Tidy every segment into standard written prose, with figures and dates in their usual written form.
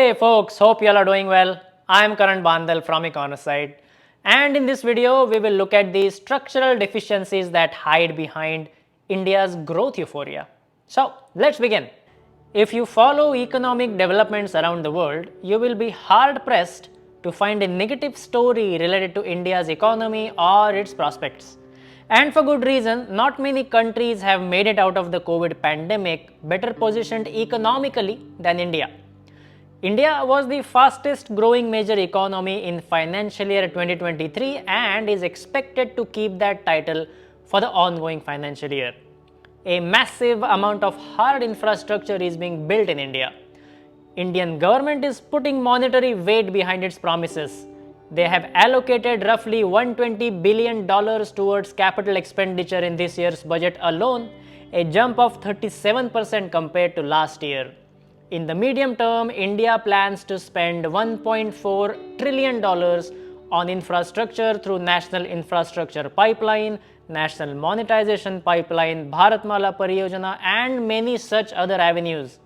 Hey folks, hope you all are doing well. I am Karan Bandal from Econoside, and in this video we will look at the structural deficiencies that hide behind India's growth euphoria. So let's begin. If you follow economic developments around the world, you will be hard pressed to find a negative story related to India's economy or its prospects. And for good reason, not many countries have made it out of the COVID pandemic better positioned economically than India. India was the fastest growing major economy in financial year 2023 and is expected to keep that title for the ongoing financial year. A massive amount of hard infrastructure is being built in India. Indian government is putting monetary weight behind its promises. They have allocated roughly $120 billion towards capital expenditure in this year's budget alone, a jump of 37% compared to last year. In the medium term, India plans to spend $1.4 trillion on infrastructure through National Infrastructure Pipeline, National Monetization Pipeline, Bharatmala Pariyojana, and many such other avenues.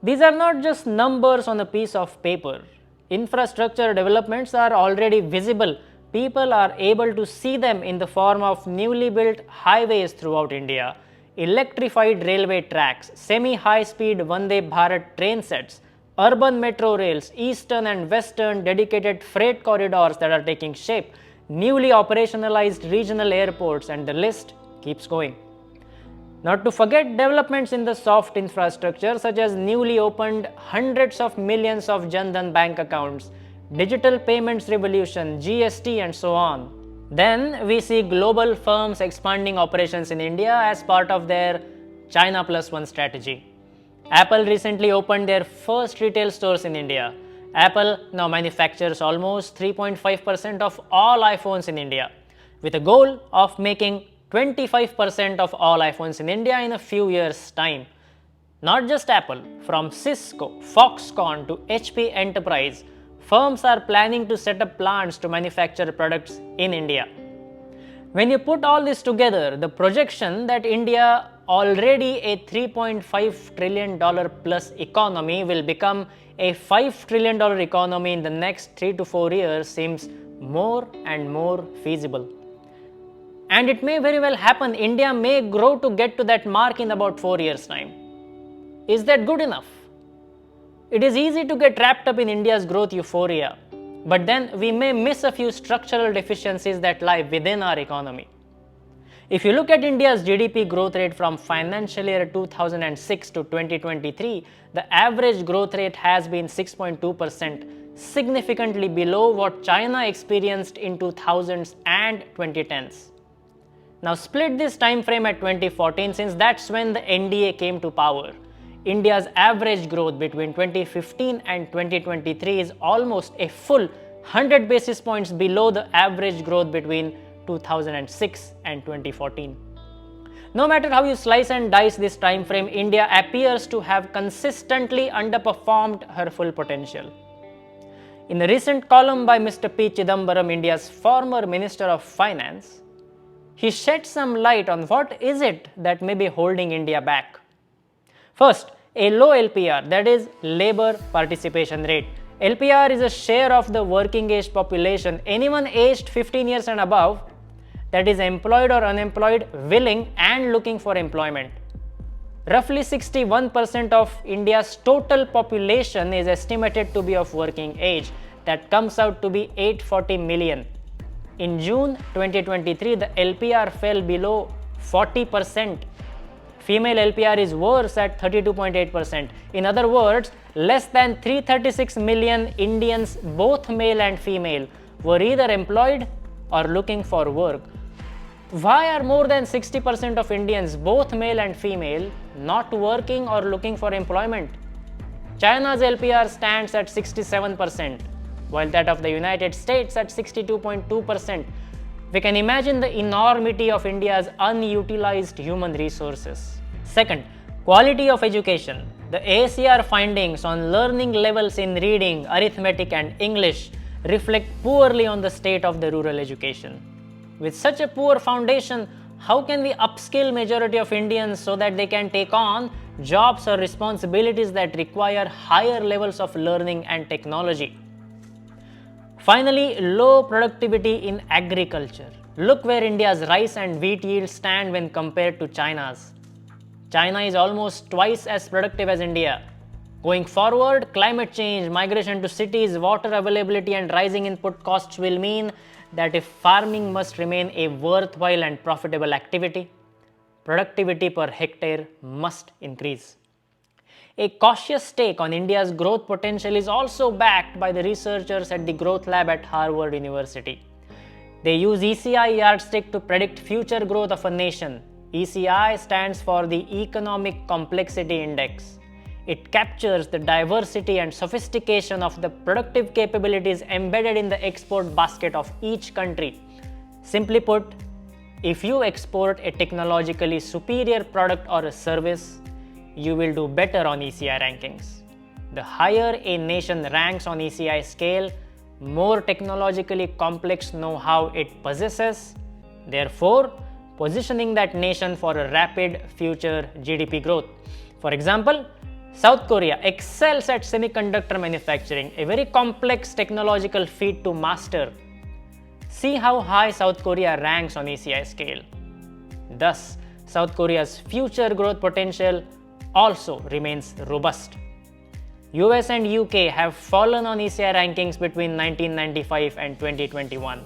These are not just numbers on a piece of paper. Infrastructure developments are already visible. People are able to see them in the form of newly built highways throughout India, electrified railway tracks, semi-high-speed Vande Bharat train sets, urban metro rails, eastern and western dedicated freight corridors that are taking shape, newly operationalized regional airports, and the list keeps going. Not to forget developments in the soft infrastructure such as newly opened hundreds of millions of Jan Dhan bank accounts, digital payments revolution, GST, and so on. Then we see global firms expanding operations in India as part of their China Plus One strategy. Apple recently opened their first retail stores in India. Apple now manufactures almost 3.5% of all iPhones in India, with a goal of making 25% of all iPhones in India in a few years' time. Not just Apple, from Cisco, Foxconn to HP Enterprise, firms are planning to set up plants to manufacture products in India. When you put all this together, the projection that India, already a $3.5 trillion plus economy, will become a $5 trillion economy in the next 3 to 4 years seems more and more feasible. And it may very well happen. India may grow to get to that mark in about 4 years' time. Is that good enough? It is easy to get wrapped up in India's growth euphoria, but then we may miss a few structural deficiencies that lie within our economy. If you look at India's GDP growth rate from financial year 2006 to 2023, the average growth rate has been 6.2%, significantly below what China experienced in 2000s and 2010s. Now split this time frame at 2014, since that's when the NDA came to power. India's average growth between 2015 and 2023 is almost a full 100 basis points below the average growth between 2006 and 2014. No matter how you slice and dice this time frame, India appears to have consistently underperformed her full potential. In a recent column by Mr. P. Chidambaram, India's former Minister of Finance, he shed some light on what is it that may be holding India back. First, a low LPR, that is labor participation rate. LPR is a share of the working age population, anyone aged 15 years and above, that is employed or unemployed, willing and looking for employment. Roughly 61% of India's total population is estimated to be of working age. That comes out to be 840 million. In June 2023, the LPR fell below 40%. Female LPR is worse at 32.8%. In other words, less than 336 million Indians, both male and female, were either employed or looking for work. Why are more than 60% of Indians, both male and female, not working or looking for employment? China's LPR stands at 67%. While that of the United States at 62.2%. We can imagine the enormity of India's unutilized human resources. Second, quality of education. The ACR findings on learning levels in reading, arithmetic, and English reflect poorly on the state of the rural education. With such a poor foundation, how can we upskill majority of Indians so that they can take on jobs or responsibilities that require higher levels of learning and technology. Finally, low productivity in agriculture. Look where India's rice and wheat yields stand when compared to China's. China is almost twice as productive as India. Going forward, climate change, migration to cities, water availability, and rising input costs will mean that if farming must remain a worthwhile and profitable activity, productivity per hectare must increase. A cautious take on India's growth potential is also backed by the researchers at the Growth Lab at Harvard University. They use ECI yardstick to predict future growth of a nation. ECI stands for the Economic Complexity Index. It captures the diversity and sophistication of the productive capabilities embedded in the export basket of each country. Simply put, if you export a technologically superior product or a service, you will do better on ECI rankings. The higher a nation ranks on ECI scale, more technologically complex know-how it possesses, therefore positioning that nation for a rapid future GDP growth. For example, South Korea excels at semiconductor manufacturing, a very complex technological feat to master. See how high South Korea ranks on ECI scale. Thus, South Korea's future growth potential also remains robust. US and UK have fallen on ECI rankings between 1995 and 2021.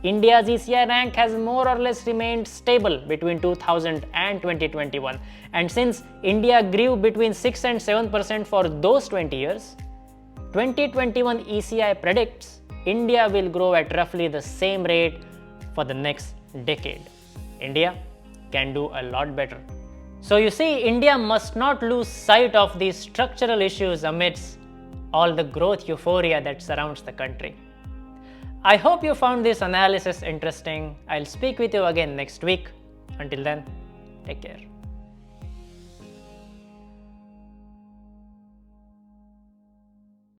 India's ECI rank has more or less remained stable between 2000 and 2021, and since India grew between 6 and 7% for those 20 years, 2021 ECI predicts India will grow at roughly the same rate for the next decade. India can do a lot better. So you see, India must not lose sight of these structural issues amidst all the growth euphoria that surrounds the country. I hope you found this analysis interesting. I'll speak with you again next week. Until then, take care.